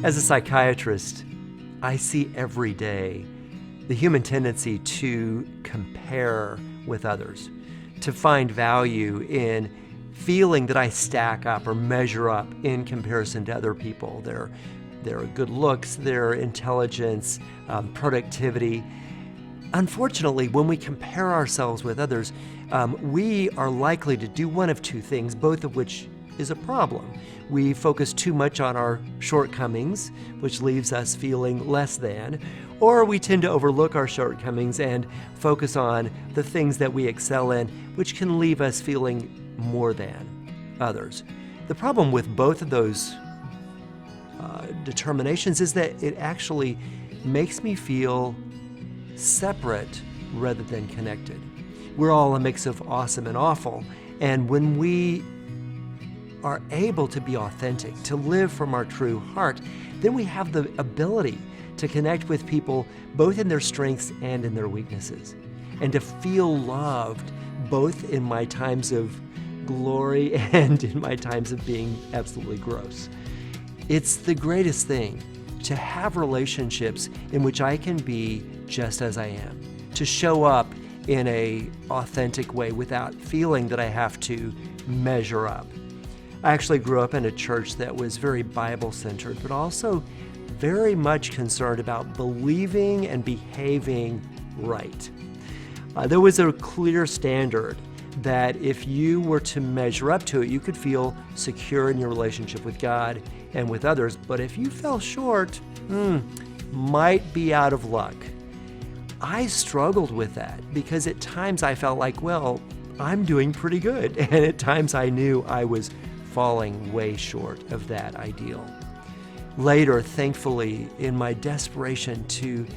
As a psychiatrist, I see every day the human tendency to compare with others, to find value in feeling that I stack up or measure up in comparison to other people. Their good looks, their intelligence, productivity. Unfortunately, when we compare ourselves with others, we are likely to do one of two things, both of which is a problem. We focus too much on our shortcomings, which leaves us feeling less than, or we tend to overlook our shortcomings and focus on the things that we excel in, which can leave us feeling more than others. The problem with both of those determinations is that it actually makes me feel separate rather than connected. We're all a mix of awesome and awful, and when we are able to be authentic, to live from our true heart, then we have the ability to connect with people both in their strengths and in their weaknesses, and to feel loved both in my times of glory and in my times of being absolutely gross. It's the greatest thing to have relationships in which I can be just as I am, to show up in an authentic way without feeling that I have to measure up. I actually grew up in a church that was very Bible-centered, but also very much concerned about believing and behaving right. There was a clear standard that if you were to measure up to it, you could feel secure in your relationship with God and with others. But if you fell short, might be out of luck. I struggled with that because at times I felt like, well, I'm doing pretty good. And at times I knew I was falling way short of that ideal. Later, thankfully, in my desperation to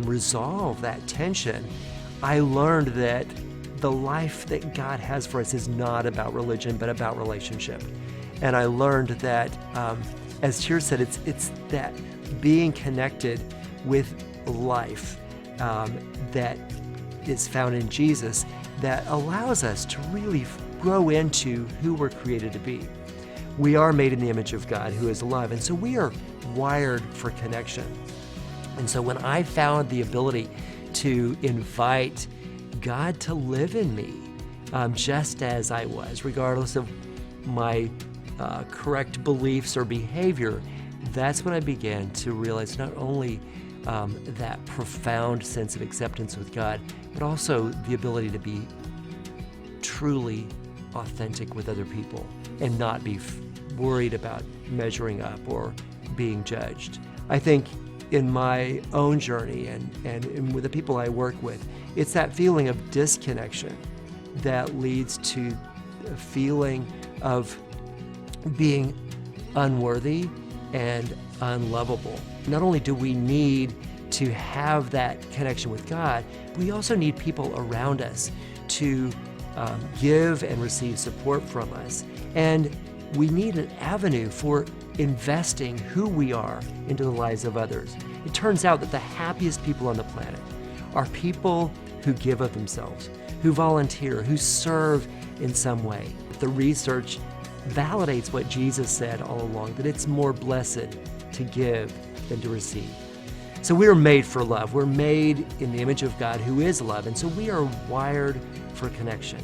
resolve that tension, I learned that the life that God has for us is not about religion, but about relationship. And I learned that, as Cheer said, it's that being connected with life that is found in Jesus that allows us to really grow into who we're created to be. We are made in the image of God, who is love, and so we are wired for connection. And so when I found the ability to invite God to live in me, just as I was, regardless of my correct beliefs or behavior, that's when I began to realize not only that profound sense of acceptance with God, but also the ability to be truly authentic with other people and not be worried about measuring up or being judged. I think in my own journey and with the people I work with, it's that feeling of disconnection that leads to a feeling of being unworthy and unlovable. Not only do we need to have that connection with God, we also need people around us to give and receive support from us. And we need an avenue for investing who we are into the lives of others. It turns out that the happiest people on the planet are people who give of themselves, who volunteer, who serve in some way. The research validates what Jesus said all along, that it's more blessed to give than to receive. So we are made for love. We're made in the image of God, who is love, and so we are wired for connection.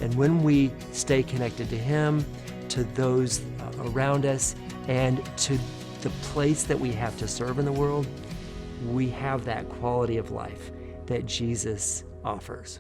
And when we stay connected to Him, to those around us, and to the place that we have to serve in the world, we have that quality of life that Jesus offers.